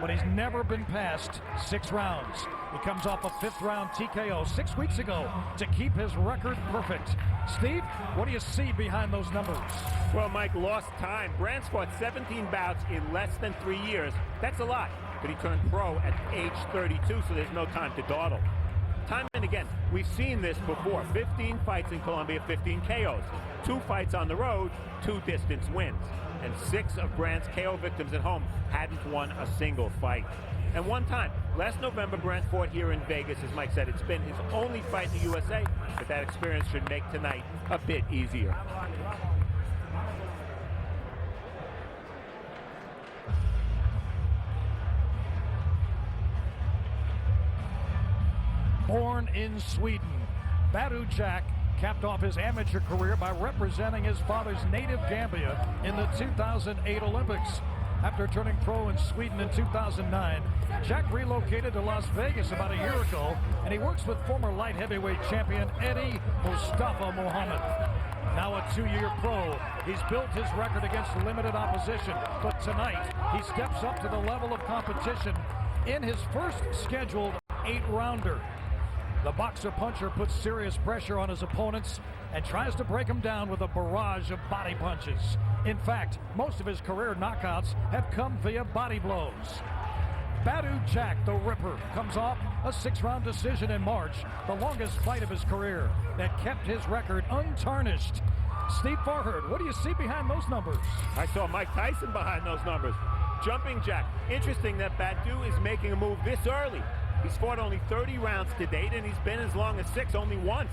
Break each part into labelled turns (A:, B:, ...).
A: but he's never been past 6 rounds. He comes off a 5th-round TKO 6 weeks ago to keep his record perfect. Steve, what do you see behind those numbers?
B: Well, Mike, lost time. Brands fought 17 bouts in less than 3 years. That's a lot, but he turned pro at age 32, so there's no time to dawdle. Time and again, we've seen this before. 15 fights in Colombia, 15 KOs. 2 fights on the road, 2 distance wins. And 6 of Brandt's KO victims at home hadn't won a single fight. And one time, last November, Brandt fought here in Vegas. As Mike said, it's been his only fight in the USA, but that experience should make tonight a bit easier.
A: Born in Sweden, Badou Jack capped off his amateur career by representing his father's native Gambia in the 2008 Olympics. After turning pro in Sweden in 2009, Jack relocated to Las Vegas about a year ago, and he works with former light heavyweight champion Eddie Mustafa Muhammad. Now a 2-year pro, he's built his record against limited opposition, but tonight he steps up to the level of competition in his first scheduled 8-rounder. The boxer-puncher puts serious pressure on his opponents and tries to break him down with a barrage of body punches. In fact, most of his career knockouts have come via body blows. Badou Jack, the Ripper, comes off a 6-round decision in March, the longest fight of his career, that kept his record untarnished. Steve Farhard, what do you see behind those numbers?
B: I saw Mike Tyson behind those numbers. Jumping Jack. Interesting that Badou is making a move this early. He's fought only 30 rounds to date, and he's been as long as 6 only once.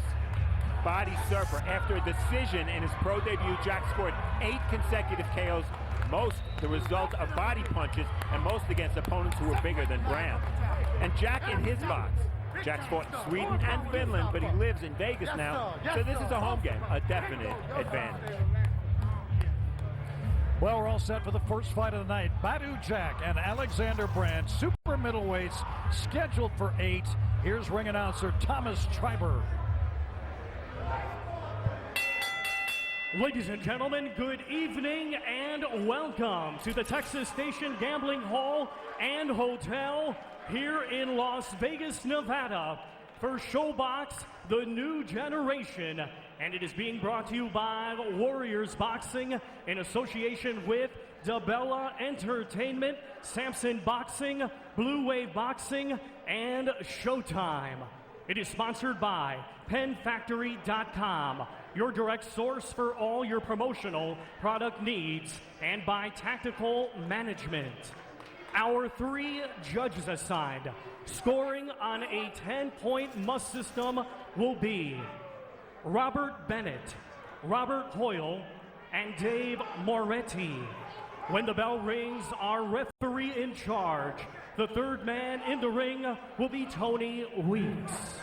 B: Body surfer. After a decision in his pro debut, Jack scored 8 consecutive KOs, most the result of body punches, and most against opponents who were bigger than Brandt. And Jack in his box. Jack's fought in Sweden and Finland, but he lives in Vegas now, so this is a home game, a definite advantage.
A: Well, we're all set for the first fight of the night. Badou Jack and Alexander Brandt, super middleweights, scheduled for 8. Here's ring announcer Thomas Triber.
C: Ladies and gentlemen, good evening and welcome to the Texas Station Gambling Hall and Hotel here in Las Vegas, Nevada for ShoBox, the new generation. And it is being brought to you by Warriors Boxing in association with DeBella Entertainment, Samson Boxing, Blue Wave Boxing, and Showtime. It is sponsored by PenFactory.com, your direct source for all your promotional product needs, and by Tactical Management. Our 3 judges assigned, scoring on a 10-point must system, will be Robert Bennett, Robert Hoyle, and Dave Moretti. When the bell rings, our referee in charge, the 3rd man in the ring, will be Tony Weeks.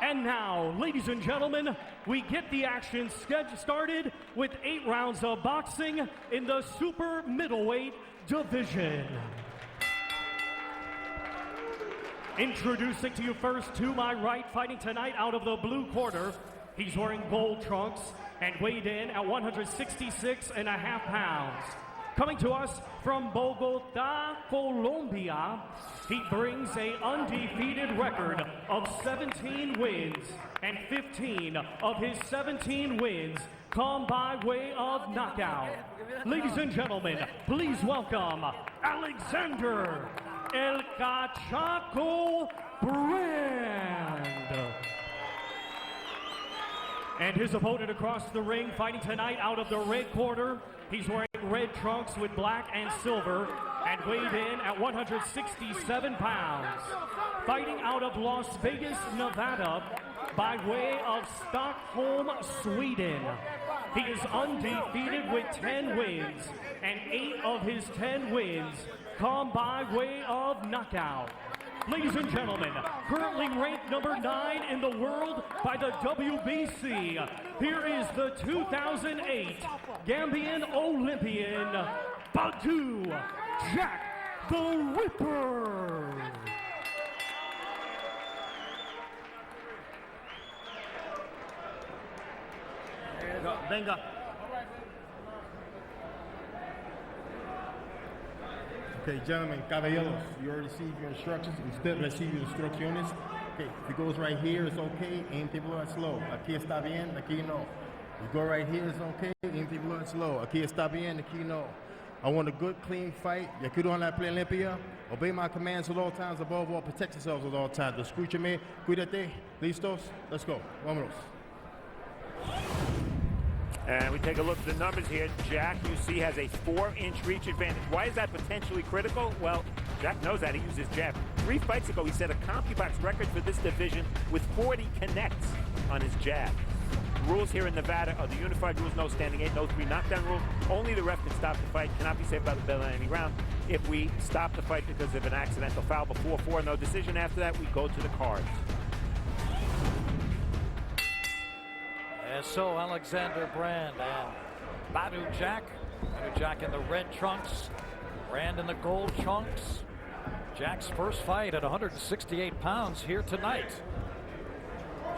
C: And now, ladies and gentlemen, we get the action started with 8 rounds of boxing in the super middleweight division. Introducing to you first, to my right, fighting tonight out of the blue corner. He's wearing gold trunks and weighed in at 166.5 pounds. Coming to us from Bogota, Colombia, he brings an undefeated record of 17 wins, and 15 of his 17 wins come by way of knockout. Ladies and gentlemen, please welcome Alexander El Cachaco Brand. And his opponent across the ring, fighting tonight out of the red corner. He's wearing red trunks with black and silver and weighed in at 167 pounds. Fighting out of Las Vegas, Nevada, by way of Stockholm, Sweden. He is undefeated with 10 wins, and 8 of his 10 wins come by way of knockout. Ladies and gentlemen, currently ranked number 9 in the world by the WBC, here is the 2008 Gambian Olympian, Badou Jack the Ripper.
D: Venga. Okay, gentlemen, caballeros, you already received your instructions. Usted recibe instrucciones. Okay, if it goes right here, it's okay. Anything below it, slow. Aquí está bien, aquí no. You go right here, it's okay. Anything below it, slow. Aquí está bien, aquí no. I want a good, clean fight. Ya quiero una pelea limpia. Obey my commands at all times. Above all, protect yourselves at all times. Escúchame, cuídate. Listos? Let's go. Vámonos.
B: And we take a look at the numbers here. Jack, you see, has a 4-inch reach advantage. Why is that potentially critical? Well, Jack knows that. He uses jab. 3 fights ago, he set a CompuBox record for this division with 40 connects on his jab. The rules here in Nevada are the unified rules, no standing 8, no 3 knockdown rule. Only the ref can stop the fight, cannot be saved by the bell in any round. If we stop the fight because of an accidental foul before 4, no decision after that, we go to the cards.
A: And so Alexander Brand and Badou Jack. Badou Jack in the red trunks, Brand in the gold trunks. Jack's first fight at 168 pounds here tonight.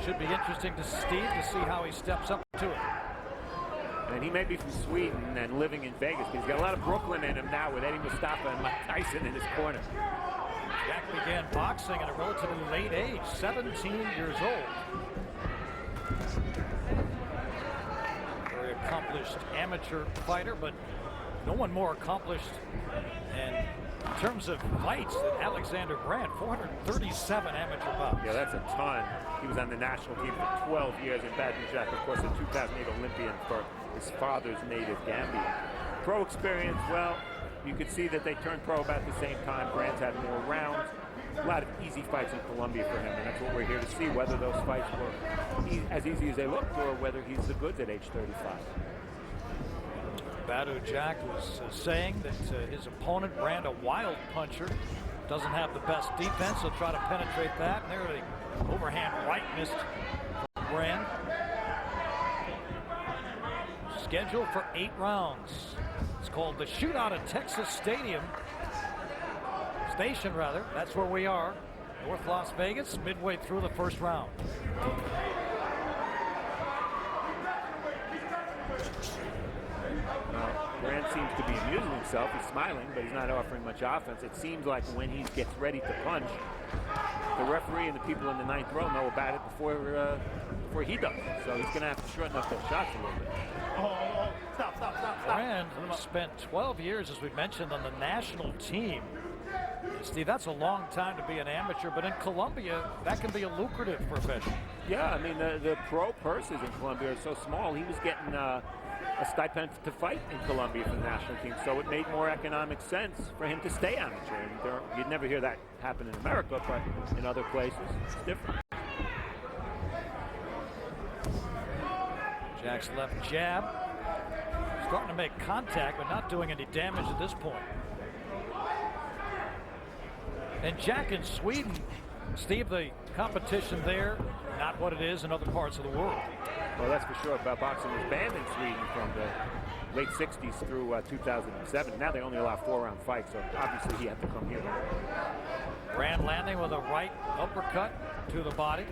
A: Should be interesting to Steve to see how he steps up to it.
B: And he may be from Sweden and living in Vegas, but he's got a lot of Brooklyn in him now with Eddie Mustafa and Mike Tyson in his corner.
A: Jack began boxing at a relatively late age, 17 years old. Very accomplished amateur fighter, but no one more accomplished in terms of fights than Alexander Brand. 437 amateur bouts.
B: Yeah, that's a ton. He was on the national team for 12 years in Badou Jack, of course, a 2008 Olympian for his father's native Gambia. Pro experience, well, you could see that they turned pro about the same time. Brand's had more rounds. A lot of easy fights in Colombia for him, and that's what we're here to see, whether those fights were as easy as they looked or whether he's the goods at age 35.
A: Badou Jack was saying that his opponent, Brand, a wild puncher, doesn't have the best defense. He'll try to penetrate that. And there the overhand right missed from Brand. Scheduled for 8 rounds. It's called the Shootout at Texas Station. That's where we are. North Las Vegas, midway through the first round.
B: Brand seems to be amusing himself. He's smiling, but he's not offering much offense. It seems like when he gets ready to punch, the referee and the people in the 9th row know about it before he does. So he's going to have to shorten up those shots a little bit.
D: Stop.
A: Brand spent 12 years, as we mentioned, on the national team. Steve, that's a long time to be an amateur, but in Colombia, that can be a lucrative profession.
B: Yeah, I mean, the pro purses in Colombia are so small. He was getting a stipend to fight in Colombia for the national team, so it made more economic sense for him to stay amateur. And you'd never hear that happen in America, but in other places, it's different.
A: Jack's left jab. Starting to make contact, but not doing any damage at this point. And Jack in Sweden, Steve, the competition there, not what it is in other parts of the world.
B: Well, that's for sure. Boxing was banned in Sweden from the late 60s through 2007. Now they only allow 4-round fights, so obviously he had to come here.
A: Brand landing with a right uppercut to the body.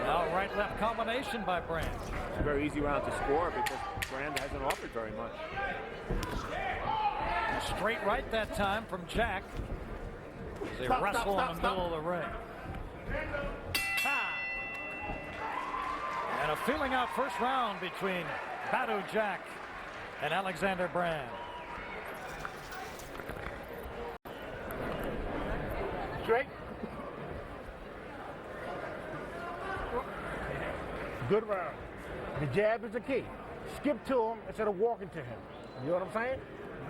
A: Now right-left combination by Brand.
B: It's a very easy round to score because Brand hasn't offered very much.
A: Straight right that time from Jack. As they wrestle in the middle of the ring. And a feeling out first round between Badou Jack and Alexander Brand.
D: Straight. Good round. The jab is the key. Skip to him instead of walking to him. You know what I'm saying?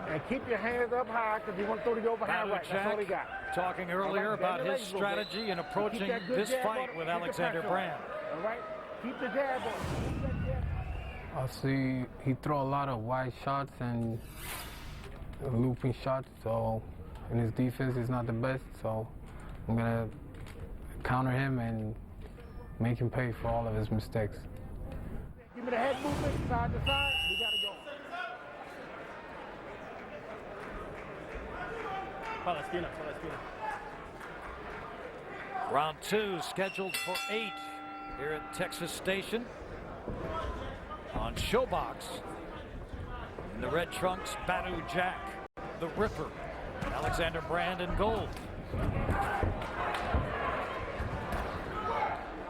D: And keep your hands up high because you want to throw the overhand right. That's all he got.
A: Talking earlier about his strategy in approaching this fight with Alexander Brand.
D: All right? Keep the jab on.
E: I see he throw a lot of wide shots and looping shots, so and his defense is not the best, so I'm going to counter him and make him pay for all of his mistakes.
D: Give me the head movement side to side. We got to go.
A: Round 2 scheduled for 8 here at Texas Station on ShowBox. In the red trunks, Badu Jack, the Ripper. Alexander Brand in gold.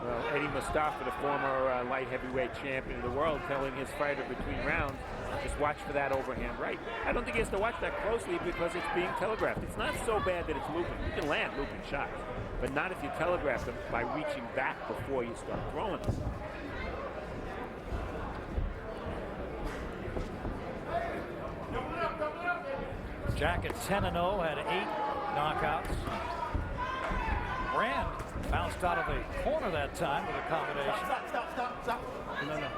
B: Well, Eddie Mustafa, the former light heavyweight champion of the world, telling his fighter between rounds, just watch for that overhand right. I don't think he has to watch that closely because it's being telegraphed. It's not so bad that it's looping. You can land looping shots, but not if you telegraph them by reaching back before you start throwing them.
A: Jack at 10-0, had 8 knockouts. Brand bounced out of a corner that time with a combination.
D: Stop. No.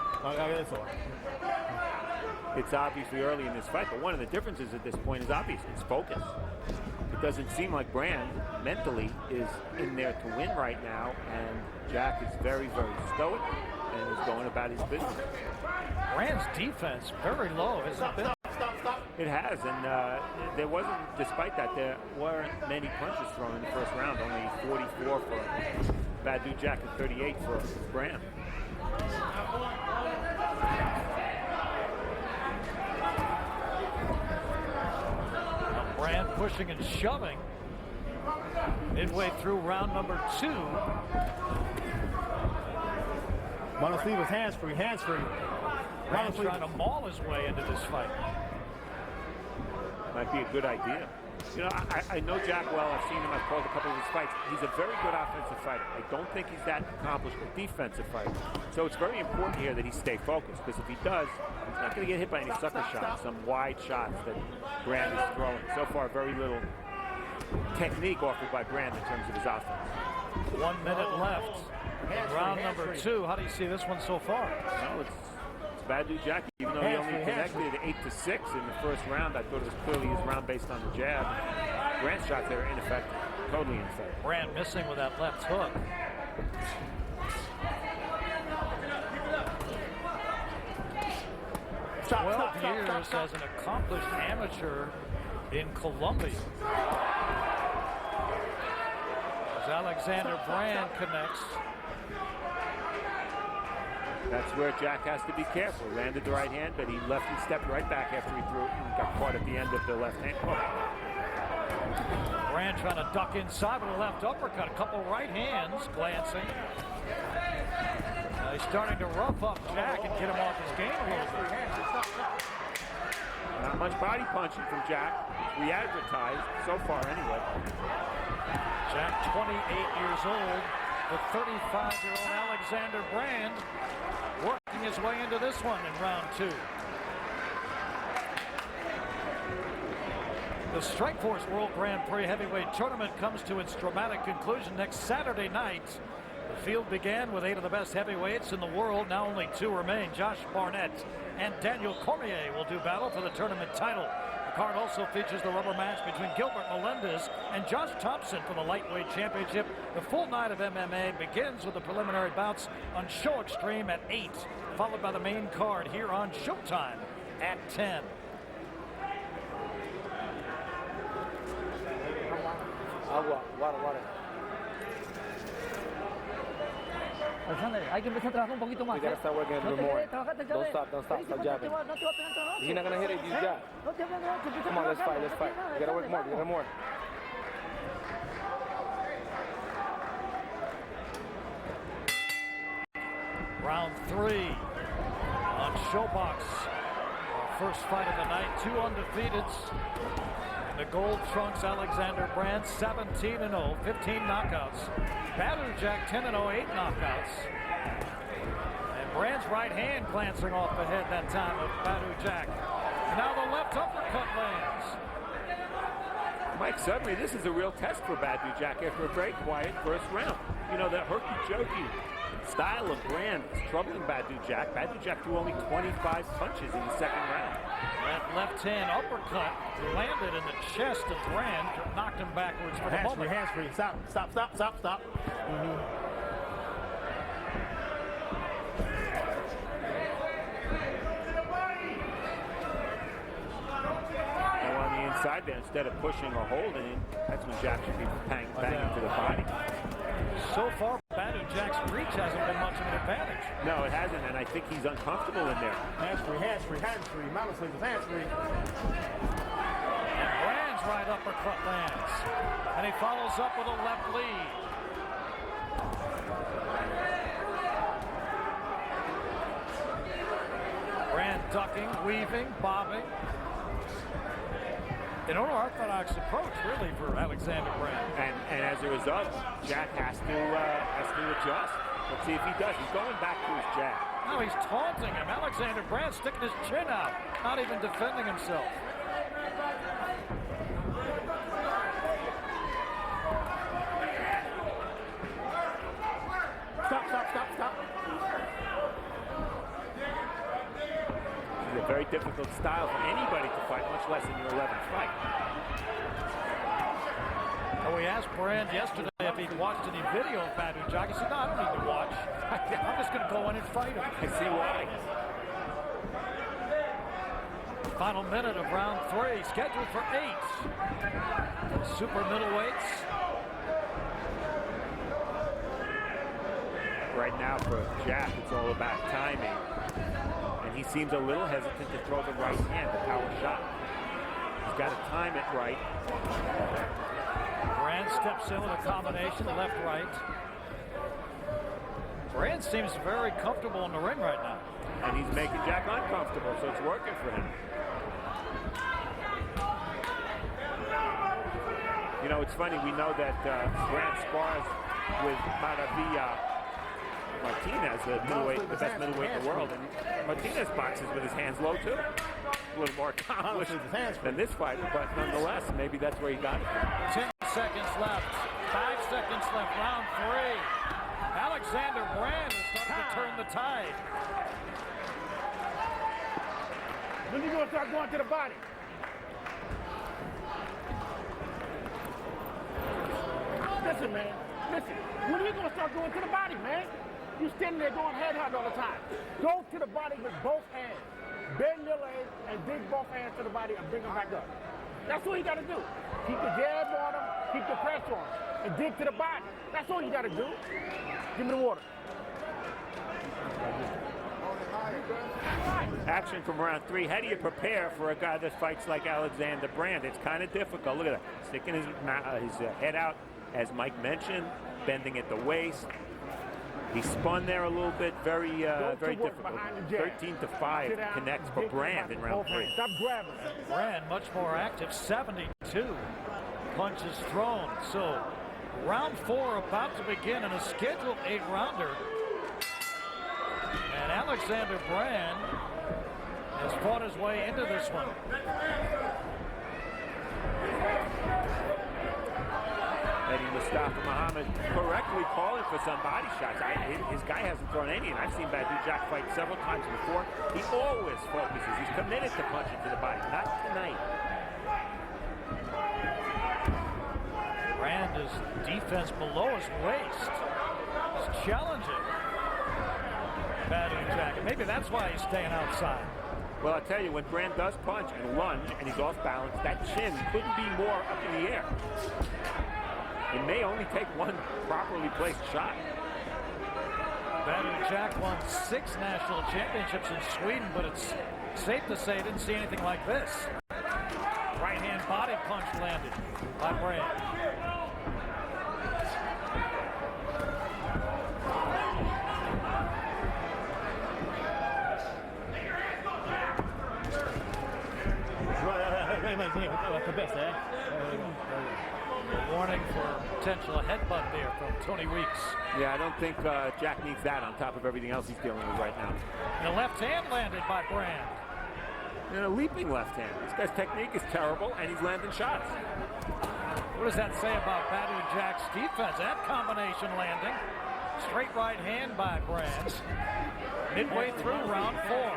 B: It's obviously early in this fight, but one of the differences at this point is obvious. It's focus. It doesn't seem like Brand mentally is in there to win right now, and Jack is very, very stoic and is going about his business.
A: Brand's defense very low, hasn't it been?
B: It has, and there wasn't, despite that, there weren't many punches thrown in the first round. Only 44 for Badu Jack and 38 for Brand.
A: Brand pushing and shoving. Midway through round number 2.
D: Montesinos hands free.
A: Brand's trying to maul his way into this fight.
B: Might be a good idea. You know, I know Jack well. I've seen him. I've called a couple of his fights. He's a very good offensive fighter. I don't think he's that accomplished a defensive fighter. So it's very important here that he stay focused, because if he does, he's not going to get hit by any sucker shots, some wide shots that Brand is throwing. So far, very little technique offered by Brand in terms of his offense.
A: 1 minute left in round number 2. How do you see this one so far?
B: Well, it's Badu Jack, even though he only connected 8-6 in the first round. I thought it was clearly his round based on the jab. Brand's shots there are ineffective, totally ineffective.
A: Brand missing with that left hook. Stop, 12 years as an accomplished amateur in Colombia. As Alexander Brand connects.
B: That's where Jack has to be careful. Landed the right hand, but he stepped right back after he threw it and got caught at the end of the left hand. Oh.
A: Brand trying to duck inside with a left uppercut. A couple right hands glancing. He's starting to rough up Jack and get him off his game a little bit.
B: Not much body punching from Jack. Re-advertised, so far anyway.
A: Jack, 28 years old. The 35-year-old Alexander Brand working his way into this one in round 2. The Strikeforce World Grand Prix Heavyweight Tournament comes to its dramatic conclusion next Saturday night. The field began with 8 of the best heavyweights in the world. Now only 2 remain. Josh Barnett and Daniel Cormier will do battle for the tournament title. The card also features the rubber match between Gilbert Melendez and Josh Thompson for the lightweight championship. The full night of MMA begins with the preliminary bouts on Show Extreme at 8, followed by the main card here on Showtime at 10.
F: Water. Alexander, hay que empezar a trabajar un poquito más.
G: We gotta start working a little more. Don't stop, stop jabbing. You're not gonna hit it, you jab. Come on, let's fight. You gotta work more,
A: Round 3 on Showbox. Our first fight of the night, 2 undefeateds. In the gold trunks, Alexander Brand, 17-0, 15 knockouts. Badu Jack, 10-0, 8 knockouts. And Brand's right hand glancing off the head that time of Badu Jack. And now the left uppercut lands.
B: Mike, suddenly this is a real test for Badu Jack after a very quiet first round. You know, that herky-jerky style of Brand is troubling Badu Jack. Badu Jack threw only 25 punches in the second round.
A: That left hand uppercut landed in the chest of Brand, knocked him backwards for the moment.
D: Hands free. Stop.
B: Now on the inside there, instead of pushing or holding, that's when Jack should be banging to the body.
A: So far, Badu Jack's reach hasn't been much of an advantage.
B: No, it hasn't, and I think he's uncomfortable in there.
D: Hands free, hands free, hands free. Mama says it's hands free.
A: And Brand's right uppercut lands. And he follows up with a left lead. Brand ducking, weaving, bobbing. An unorthodox approach, really, for Alexander Brand.
B: And as a result, Jack has to adjust. Let's see if he does. He's going back to his jab.
A: Now he's taunting him. Alexander Brand sticking his chin out, not even defending himself.
B: Stop. This is a very difficult style for anybody to fight, much less in your 11th fight.
A: We asked Brand yesterday if he'd watched any video of Badou Jack. He said, no, I don't need to watch. I'm just going to go in and fight him.
B: I see why.
A: Final minute of round 3, scheduled for 8. Super middleweights.
B: Right now for Jack, it's all about timing. And he seems a little hesitant to throw the right hand, the power shot. He's got to time it right.
A: Brand steps in with a combination, left-right. Brand seems very comfortable in the ring right now.
B: And he's making Jack uncomfortable, so it's working for him. You know, it's funny, we know that Brand spars with Maravilla Martinez, the best middleweight in the world, and Martinez boxes with his hands low too. A little more accomplished than this fighter, but nonetheless, maybe that's where he got it.
A: 10 seconds left, 5 seconds left, round 3. Alexander Brand is starting to turn the tide.
D: When you gonna start going to the body? Listen, man. Listen. When are you gonna start going to the body, man? You standing there going head-high all the time. Go to the body with both hands. Bend your legs and dig both hands to the body and bring them back up. That's what you got to do. Keep the jab on them, keep the pressure on them, and dig to the body. That's all you got to do. Give me the water.
B: Action from round 3. How do you prepare for a guy that fights like Alexander Brand? It's kind of difficult. Look at that. Sticking his head out, as Mike mentioned, bending at the waist. He spun there a little bit, very difficult. 13-5 connects for Brand in round 3.
D: Stop grabbing.
A: Brand much more active, 72 punches thrown. So round 4 about to begin in a scheduled 8-rounder. And Alexander Brand has fought his way into this one.
B: Eddie Mustafa Muhammad correctly calling for some body shots. His guy hasn't thrown any, and I've seen Badou Jack fight several times before. He always focuses. He's committed to punching to the body. Not tonight.
A: Brand is defense below his waist. He's challenging Badou Jack. And maybe that's why he's staying outside.
B: Well, I'll tell you, when Brand does punch and lunge and he's off balance, that chin couldn't be more up in the air. It may only take one properly placed shot.
A: Badou Jack won 6 national championships in Sweden, but it's safe to say he didn't see anything like this. Right hand body punch landed by Brand. A warning for potential headbutt there from Tony Weeks.
B: Yeah, I don't think Jack needs that on top of everything else he's dealing with right now.
A: And a left hand landed by Brand.
B: And a leaping left hand. This guy's technique is terrible, and he's landing shots.
A: What does that say about Badou Jack's defense? That combination landing. Straight right hand by Brand. Midway through round 4.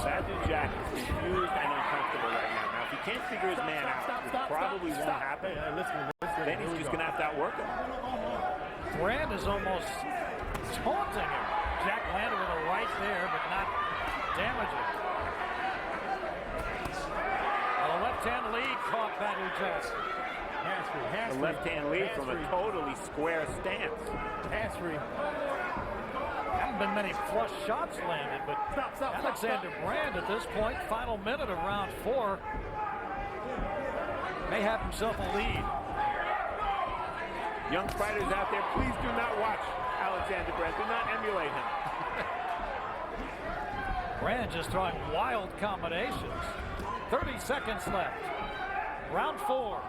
B: Badou Jack is confused and uncomfortable right now. Now, if he can't figure his man out, which probably won't happen, then he's just going to have to outwork him.
A: Brand is almost taunting him. Jack landed with a right there, but not damaging. left-hand lead caught Badu Jack.
B: The left-hand lead from a totally square stance.
D: Hands-free.
A: Haven't been many flush shots landed, but Alexander Brand at this point, final minute of round 4, may have himself a lead.
B: Young fighters out there, please do not watch Alexander Brand. Do not emulate him.
A: Brand just throwing wild combinations. 30 seconds left. Round 4.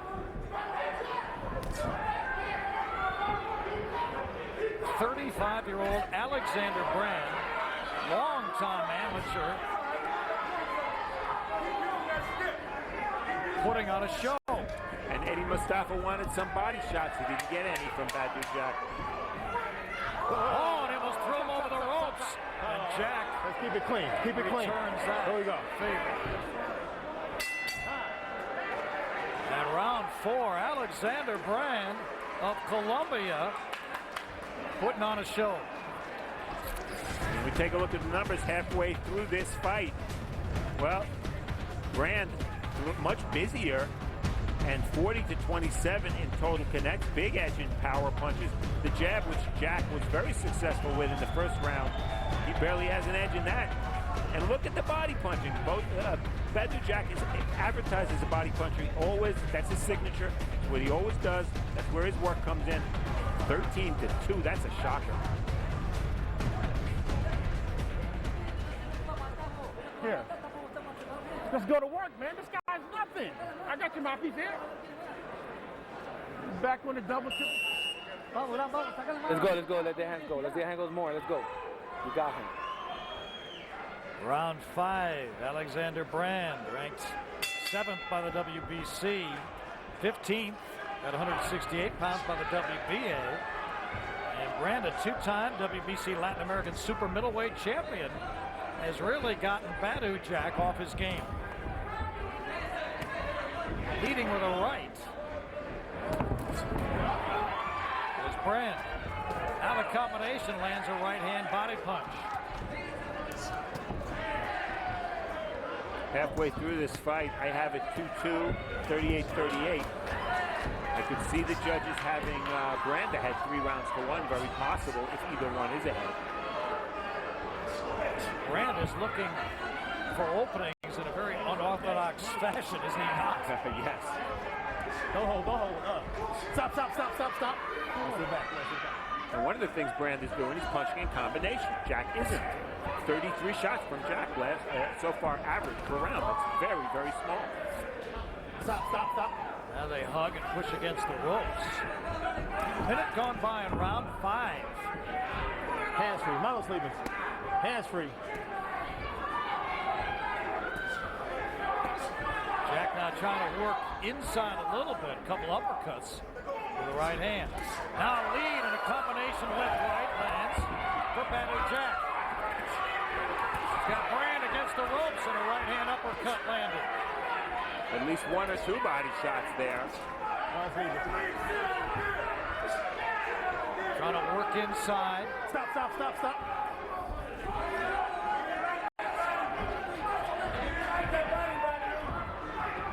A: "35-year-old Alexander Brand, long-time amateur, putting on a show."
B: And Eddie Mustafa wanted some body shots. He didn't get any from Badu Jack.
A: Oh, and it was threw him over the ropes. And Jack,
D: let's keep it clean. Keep it clean.
A: Returns that.
D: There we go.
A: Favor. And round 4, Alexander Brand of Colombia putting on a show.
B: When we take a look at the numbers halfway through this fight, well, Brand much busier, and 40-27 in total connects. Big edge in power punches. The jab, which Jack was very successful with in the first round, he barely has an edge in that. And look at the body punching. Both Badu Jack is advertised as a body puncher. Always, that's his signature. It's what he always does. That's where his work comes in. 13-2, that's a shocker.
D: Here. Let's go to work, man. This guy's nothing. I got your mouthpiece here. Back on the double triple.
G: Let's go. Let their hands go. Let their hands go more. Let's go. You got him.
A: Round 5, Alexander Brand, ranked 7th by the WBC, 15th at 168 pounds by the WBA. And Brand, a 2-time WBC Latin American super middleweight champion, has really gotten Badu Jack off his game. Leading with a right. There's Brand. Out of combination, lands a right-hand body punch.
B: Halfway through this fight, I have it 2-2, 38-38. I could see the judges having Brand ahead 3 rounds to 1, very possible if either one is ahead.
A: Brand is looking for openings in a very unorthodox fashion, is he not?
B: Yes.
D: Go hold. Stop. Let's get back.
B: And one of the things Brand is doing, he's punching in combination. Jack isn't. 33 shots from Jack so far average per round. That's very, very small.
D: Stop.
A: Now they hug and push against the ropes. Minute gone by in round 5.
D: Hands free. Mano sleeping. Hands free.
A: Jack now trying to work inside a little bit. A couple uppercuts with the right hand. Now lead in a combination left-right lands for Badu Jack. He's got Brand against the ropes and a right-hand uppercut landed.
B: At least 1 or 2 body shots there.
A: Trying to work inside.
D: Stop.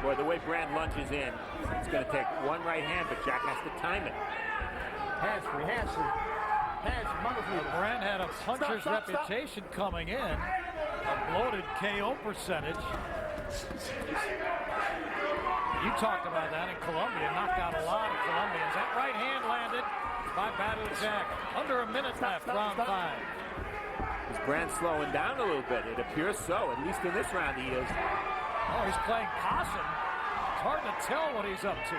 B: Boy, the way Brand lunges in, it's going to take 1 right hand, but Jack has to time it.
D: Hands free.
A: Brand had a puncher's reputation coming in. A bloated KO percentage. You talked about that in Colombia. Knocked out a lot of Colombians. That right hand landed by Badu Jack. Under a minute left, round 5.
B: Is Brand slowing down a little bit? It appears so. At least in this round he is.
A: Oh, he's playing possum. It's hard to tell what he's up to.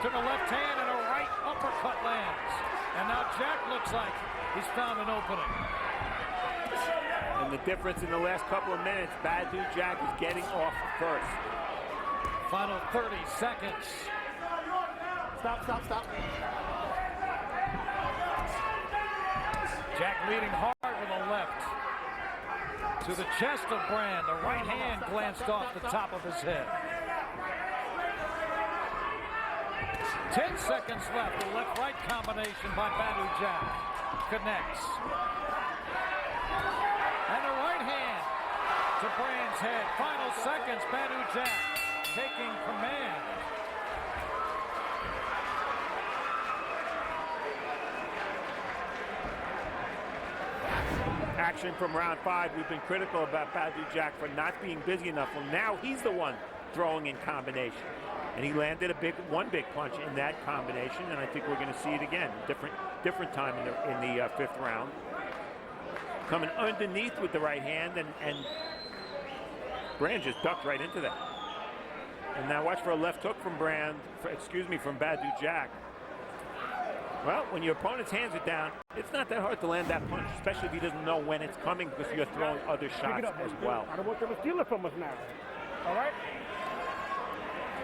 A: Took a left hand and a right uppercut lands. And now Jack looks like he's found an opening.
B: And the difference in the last couple of minutes, Badu Jack is getting off first.
A: Final 30 seconds.
D: Stop.
A: Jack leading hard with a left. To the chest of Brand. The right hand glanced off the top of his head. 10 seconds left. The left-right combination by Badu Jack. Connects. And a right hand to Brand's head. Final seconds. Badu Jack taking command.
B: Action from round 5. We've been critical about Badou Jack for not being busy enough. Well, now he's the one throwing in combination. And he landed one big punch in that combination, and I think we're going to see it again. Different time in the 5th round. Coming underneath with the right hand, and Brand just ducked right into that. And now watch for a left hook from from Badou Jack. Well, when your opponent's hands are down, it's not that hard to land that punch, especially if he doesn't know when it's coming, because you're throwing other shots as well.
H: I don't want them to steal it from us now. All right?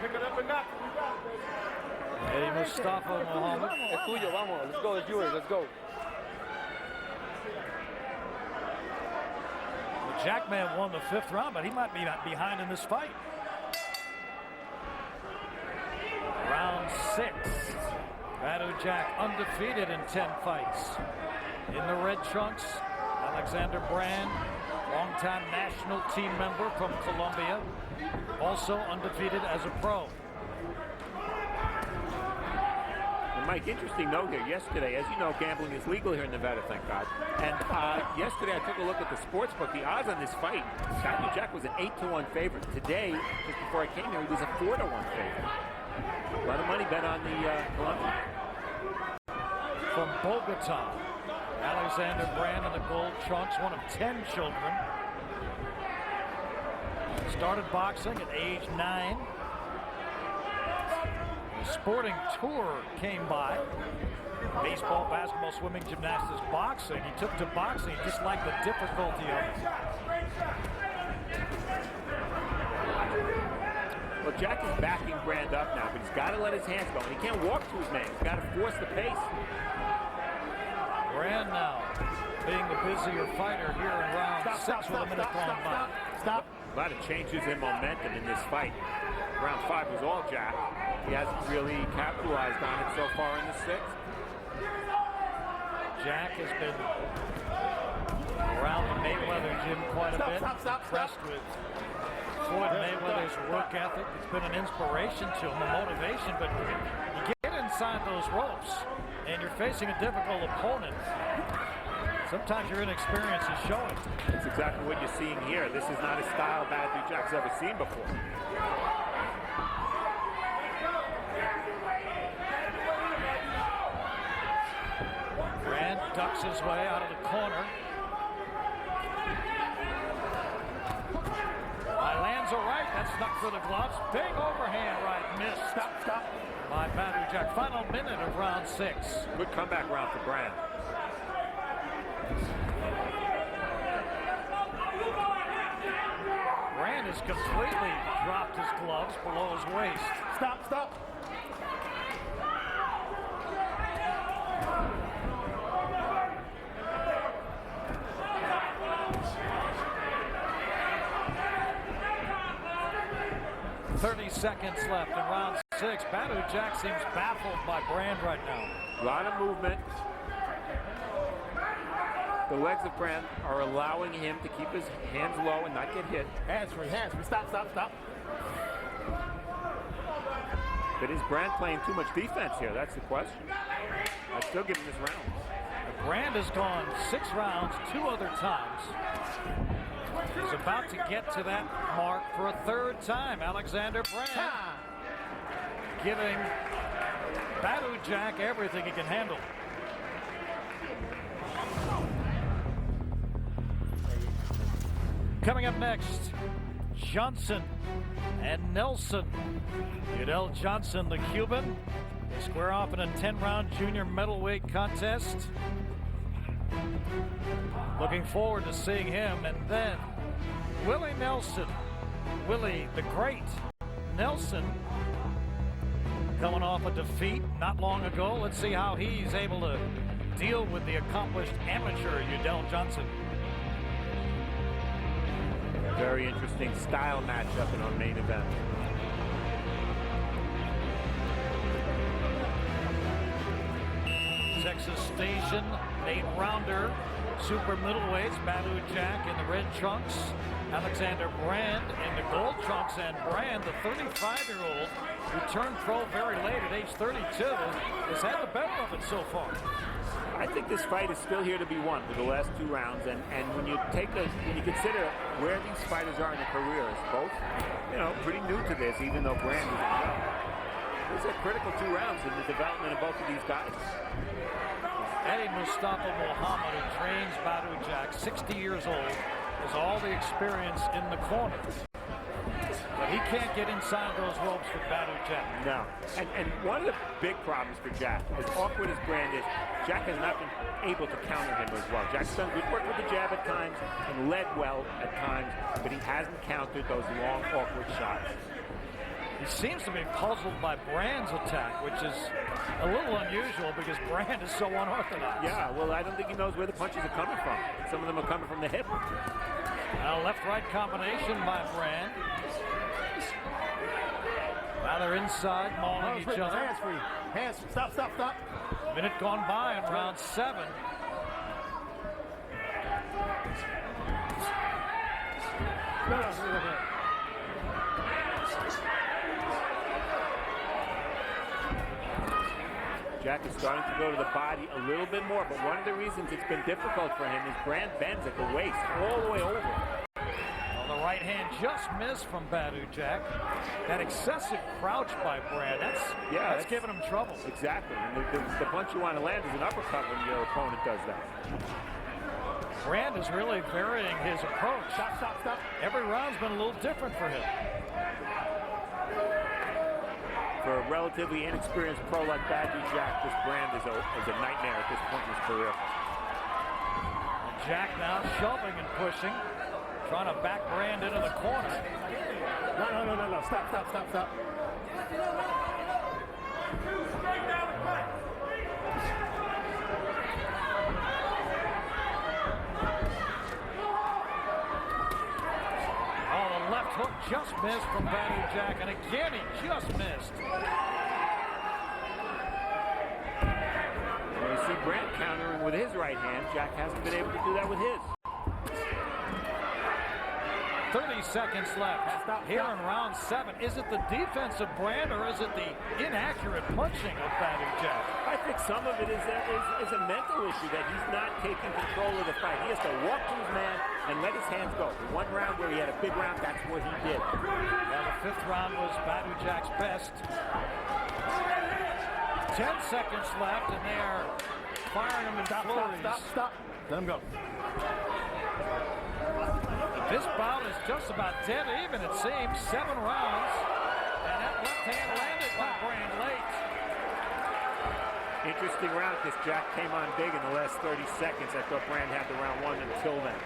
H: Pick it up and knock it.
A: Eddie Mustafa Muhammad.
G: Es tuyo, vamos. Let's go. It's yours. Let's go.
A: Well, Jack may have won the 5th round, but he might be behind in this fight. Round 6. Badou Jack undefeated in 10 fights. In the red trunks, Alexander Brand, longtime national team member from Colombia, also undefeated as a pro.
B: And Mike, interesting note here. Yesterday, as you know, gambling is legal here in Nevada, thank God. And yesterday I took a look at the sports book. The odds on this fight, Badou Jack was an 8-1 favorite. Today, just before I came here, he was a 4-1 favorite. A lot of money bet on the Colombian.
A: From Bogota, Alexander Brand in the gold trunks, one of 10 children. Started boxing at age 9. The sporting tour came by. Baseball, basketball, swimming, gymnastics, boxing. He took to boxing, he just liked the difficulty of it.
B: Well, Jack is backing Brand up now, but he's got to let his hands go. And he can't walk to his man. He's got to force the pace.
A: Brand now being the busier fighter here in round 6 with a minute gone by.
H: Stop.
B: A lot of changes in momentum in this fight. Round 5 was all Jack. He hasn't really capitalized on it so far in the 6th.
A: Jack has been around the Mayweather gym quite a bit. Impressed with Floyd Mayweather's work ethic. It's been an inspiration to him, a motivation, but you get inside those ropes and you're facing a difficult opponent. Sometimes your inexperience is showing.
B: That's exactly what you're seeing here. This is not a style Badou Jack's ever seen before.
A: Brand ducks his way out of the corner. Lands a right, that's snuck through the gloves. Big overhand right, missed.
H: Stop.
A: By Badou Jack. Final minute of round 6.
B: Good comeback round for Brand.
A: Brand has completely dropped his gloves below his waist.
H: Stop.
A: 30 seconds left in round 6. Badou Jack seems baffled by Brand right now.
B: A lot of movement. The legs of Brand are allowing him to keep his hands low and not get hit.
H: Hands free. Stop.
B: But is Brand playing too much defense here? That's the question. I still give him this round.
A: Brand has gone 6 rounds 2 other times. He's about to get to that mark for a 3rd time. Alexander Brand giving Badou Jack everything he can handle. Coming up next, Johnson and Nelson. Udell Johnson, the Cuban, they square off in a 10-round junior middleweight contest. Looking forward to seeing him. And then Willie Nelson, Willie the Great Nelson, coming off a defeat not long ago. Let's see how he's able to deal with the accomplished amateur Udell Johnson.
B: Very interesting style matchup in our main event.
A: Texas Station, Nate Rounder, super middleweights, Badou Jack in the red trunks, Alexander Brand in the gold trunks, and Brand, the 35-year-old, who turned pro very late at age 32, has had the better of it so far.
B: I think this fight is still here to be won with the last 2 rounds, and when you consider where these fighters are in their careers, both, pretty new to this, even though Brand is young. These are critical 2 rounds in the development of both of these guys.
A: Eddie Mustafa Muhammad, who trains Badou Jack, 60 years old, has all the experience in the corner. But he can't get inside those ropes with Badou Jack.
B: No. And one of the big problems for Jack, as awkward as Brand is, Jack has not been able to counter him as well. Jack's done good work with the jab at times and led well at times, but he hasn't countered those long, awkward shots.
A: He seems to be puzzled by Brand's attack, which is a little unusual because Brand is so unorthodox.
B: Yeah, well, I don't think he knows where the punches are coming from. Some of them are coming from the hip.
A: Left-right combination by Brand. Now they're inside, mauling each other.
H: Hands free. Hands. Stop.
A: Minute gone by in round 7.
H: No.
B: Jack is starting to go to the body a little bit more, but one of the reasons it's been difficult for him is Brand bends at the waist all the way over.
A: Well, the right hand just missed from Badou Jack. That excessive crouch by Brand, that's giving him trouble.
B: Exactly. And the punch you want to land is an uppercut when your opponent does that.
A: Brand is really varying his approach.
H: Stop.
A: Every round's been a little different for him.
B: For a relatively inexperienced pro like Badou Jack, this Brand is a nightmare at this point in his career.
A: And Jack now shoving and pushing, trying to back Brand into the corner.
H: No. Stop.
A: Left hook just missed from Badou Jack, and again he just missed.
B: Well, you see Brand countering with his right hand. Jack hasn't been able to do that with his.
A: 30 seconds left here in round 7. Is it the defense of Brand or is it the inaccurate punching of Badou Jack?
B: I think some of it is a mental issue that he's not taking control of the fight. He has to walk to his man and let his hands go. The one round where he had a big round, that's what he did.
A: Now the 5th round was Badou Jack's best. 10 seconds left and they are firing him in flurries.
H: Stop. Let him go.
A: This bout is just about dead even, it seems. 7 rounds. And that left hand landed by Brand late.
B: Interesting round because Jack came on big in the last 30 seconds. I thought Brand had the round won until then.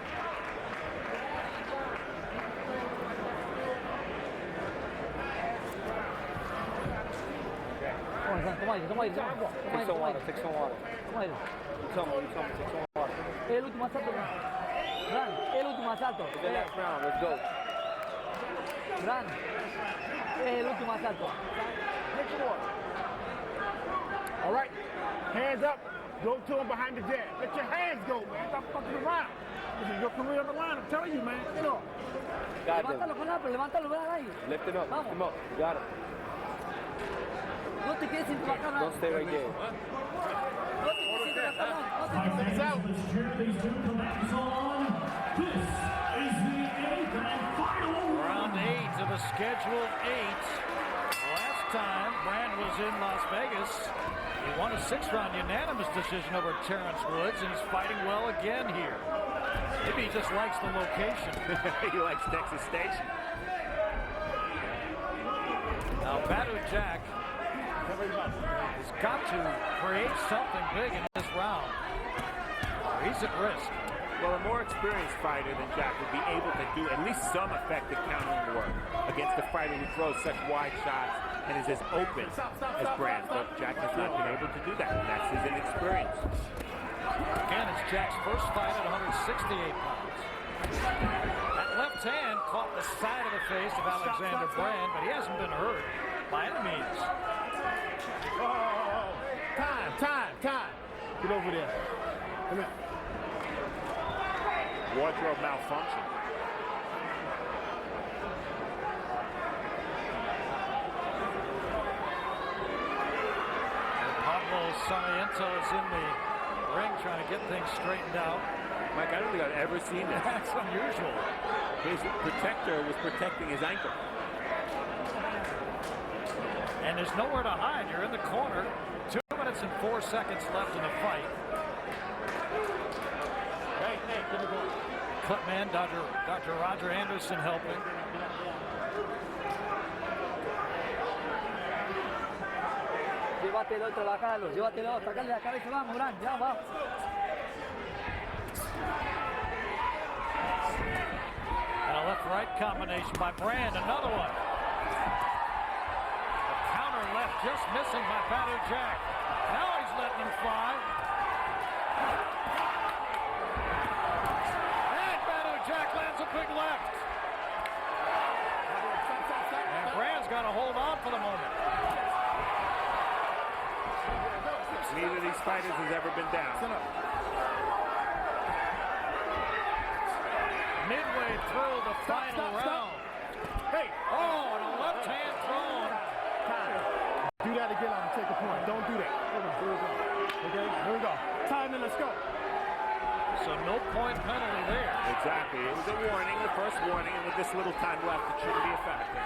F: Toma aire.
G: Take some water.
F: Toma aire.
G: Take some water.
F: El último asalto. Brand, el último asalto.
G: The last round, let's go.
F: Brand, el último asalto.
H: Get your water. All right. Hands up. Go to him behind the jab. Let your hands go, man. Stop fucking around. This is your career on the line. I'm telling you, man. Get off.
G: Got him.
F: Levántalo con la, levántalo, Brand, ahí.
G: Lift him up. Lift him up. You got him.
F: No te quedes sin trabajar nada.
G: Don't stay right there.
F: No te quedes sin trabajar nada. No te quedes
H: Hands out.
A: Round 8 of a scheduled 8. Last time Brand was in Las Vegas, he won a 6-round unanimous decision over Terrence Woods, and he's fighting well again here. Maybe he just likes the location.
B: He likes Texas Station.
A: Now Badou Jack has got to create something big in this round. He's at risk.
B: Well, a more experienced fighter than Jack would be able to do at least some effective countering work against a fighter who throws such wide shots and is as open as Brand. But Jack has not been able to do that, and that's his inexperience.
A: Again, it's Jack's first fight at 168 pounds. That left hand caught the side of the face of Alexander Brand, but he hasn't been hurt by any means.
H: Time. Get over there. Come here.
B: Wardrobe malfunction.
A: Pablo Sarmiento is in the ring trying to get things straightened out.
B: Mike, I don't think I've ever seen this.
A: That's unusual.
B: His protector was protecting his ankle.
A: And there's nowhere to hide. You're in the corner. 2 minutes and 4 seconds left in the fight.
H: Hey, give me going.
A: Clipman, Dr. Roger Anderson helping.
F: Llévatelo y trabajalo, llévatelo, sacale la cabeza, vamos, Gran, ya va.
A: And a left-right combination by Brand, another one. A counter left, just missing by Badu Jack. Now he's letting him fly. And Badu Jack lands a big left. And Brand's got to hold on for the moment.
B: Neither of these fighters has ever been down.
A: Midway through the final round.
H: Hey!
A: Oh, and a left hand thrown.
H: Do that again, I'm gonna take a point. Don't do that. Hold on, here we go. Okay, here we go. Time and let's go.
A: So no point penalty there.
B: Exactly. It was a warning, the first warning, and with this little time left, it shouldn't be a factor.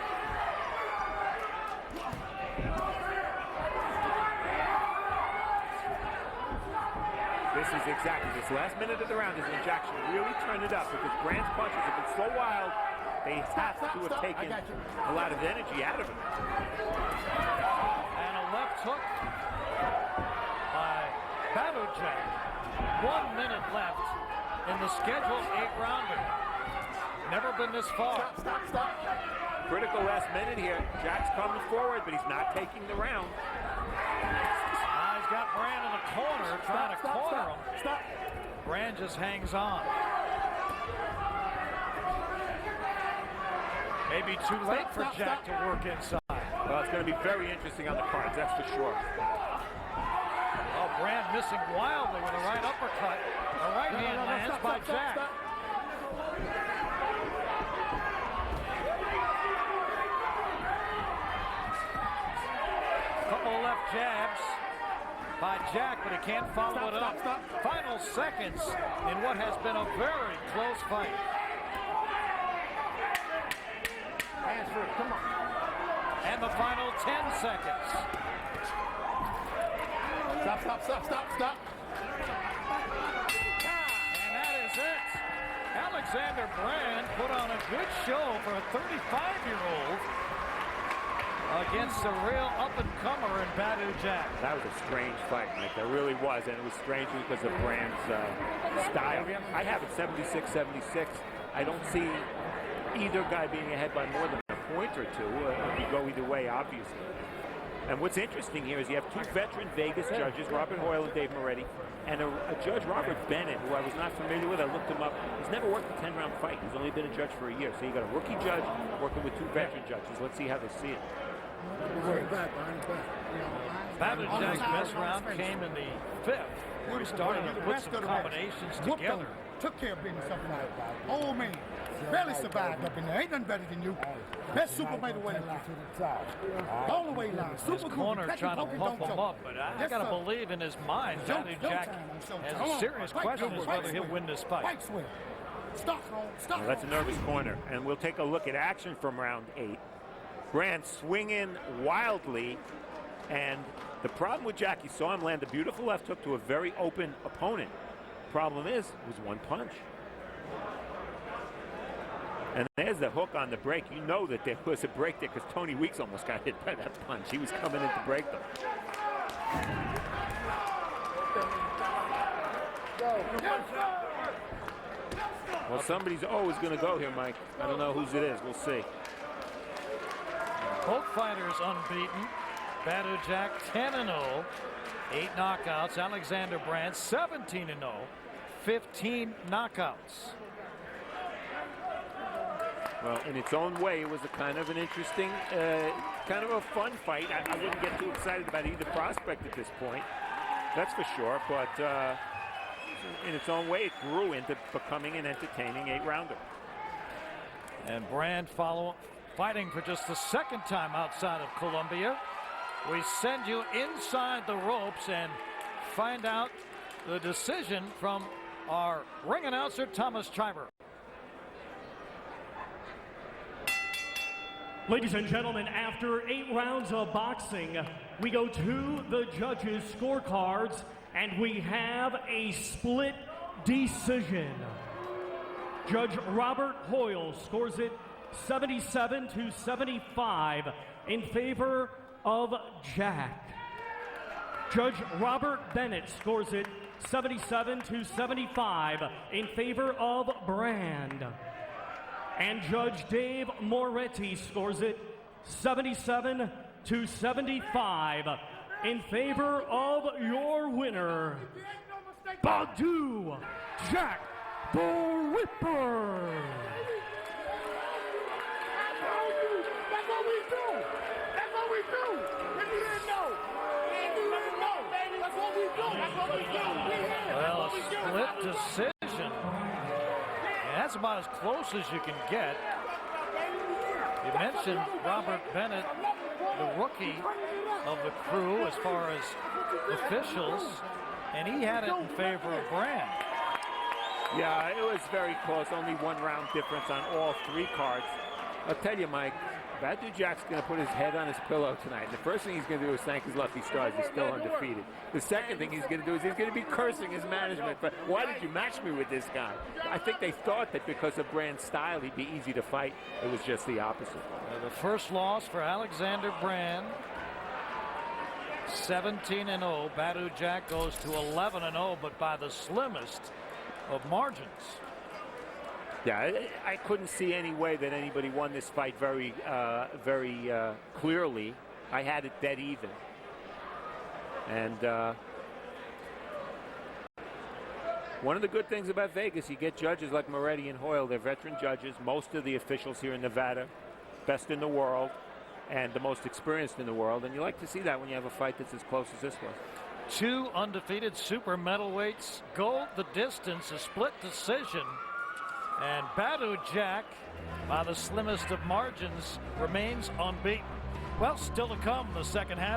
B: This is exactly this last minute of the round is when Jackson really turned it up because Brand's punches have been so wild, they have to have taken a lot of energy out of it.
A: And a left hook by Badu Jack. 1 minute left in the scheduled 8-rounder. Never been this far.
H: Stop.
B: Critical last minute here. Jack's coming forward, but he's not taking the round.
A: Now he's got Brand in the corner trying to corner him.
H: Stop.
A: Brand just hangs on. Maybe too late for Jack to work inside.
B: Well, it's going to be very interesting on the cards, that's for sure.
A: Oh, Brand missing wildly with a right uppercut. A right hand lands by Jack. Couple of left jabs by Jack, but he can't follow it up. Final seconds in what has been a very close fight.
H: Hands free, come on.
A: And the final 10 seconds.
H: Stop.
A: And that is it. Alexander Brand put on a good show for a 35-year-old against a real up-and-comer in Badu Jack.
B: That was a strange fight, Mike. That really was, and it was strange because of Brand's style. I have it 76-76. I don't see either guy being ahead by more than a point or two. It could go either way, obviously. And what's interesting here is you have two veteran Vegas judges, Robert Hoyle and Dave Moretti, and a judge, Robert Bennett, who I was not familiar with. I looked him up. He's never worked a 10-round fight. He's only been a judge for a year. So you got a rookie judge working with two veteran judges. Let's see how they see it.
A: Badu Jack's best round came in the 5th, where he started to put some combinations together.
I: Took care of business up in there. Old man. Barely survived up in there. Ain't nothing better than you. Best super middleweight line. All the way line.
A: His corner trying to pump him up, but I got to believe in his mind, Badu Jack has a serious question as whether he'll win this fight.
B: Well, that's a nervous corner, and we'll take a look at action from round 8. Brand swinging wildly, and the problem with Jack, you saw him land a beautiful left hook to a very open opponent. Problem is, it was one punch. And there's the hook on the break. You know that there was a break there because Tony Weeks almost got hit by that punch. He was coming in to break them. Well, somebody's always going to go here, Mike. I don't know whose it is. We'll see.
A: Both fighters unbeaten. Badu Jack 10-0, 8 knockouts. Alexander Brand 17-0, 15 knockouts.
B: Well, in its own way, it was a kind of an interesting, kind of a fun fight. I wouldn't get too excited about either prospect at this point. That's for sure. But in its own way, it grew into becoming an entertaining 8-rounder.
A: And Brand fighting for just the second time outside of Columbia. We send you inside the ropes and find out the decision from our ring announcer, Thomas Triber.
C: Ladies and gentlemen, after 8 rounds of boxing, we go to the judges' scorecards, and we have a split decision. Judge Robert Hoyle scores it 77-75 in favor of Jack. Judge Robert Bennett scores it 77-75 in favor of Brand. And Judge Dave Moretti scores it 77-75 in favor of your winner, Badou Jack the Ripper.
H: That's what we do. That's what we do. If you didn't know. If you didn't know. That's what we do. That's what we do.
A: Well, a split decision. And that's about as close as you can get. You mentioned Robert Bennett, the rookie of the crew as far as officials, and he had it in favor of Brand.
B: Yeah, it was very close. Only 1 round difference on all 3 cards. I'll tell you, Mike, Badou Jack's going to put his head on his pillow tonight. The first thing he's going to do is thank his lucky stars. He's still undefeated. The second thing he's going to do is he's going to be cursing his management. But why did you match me with this guy? I think they thought that because of Brand's style, he'd be easy to fight. It was just the opposite.
A: The first loss for Alexander Brand. 17-0. Badou Jack goes to 11-0, but by the slimmest of margins.
B: Yeah, I couldn't see any way that anybody won this fight very clearly. I had it dead even. And one of the good things about Vegas, you get judges like Moretti and Hoyle. They're veteran judges. Most of the officials here in Nevada, best in the world, and the most experienced in the world. And you like to see that when you have a fight that's as close as this was.
A: 2 undefeated super middleweights go the distance, a split decision. And Badou Jack, by the slimmest of margins, remains unbeaten. Well, still to come in the second half.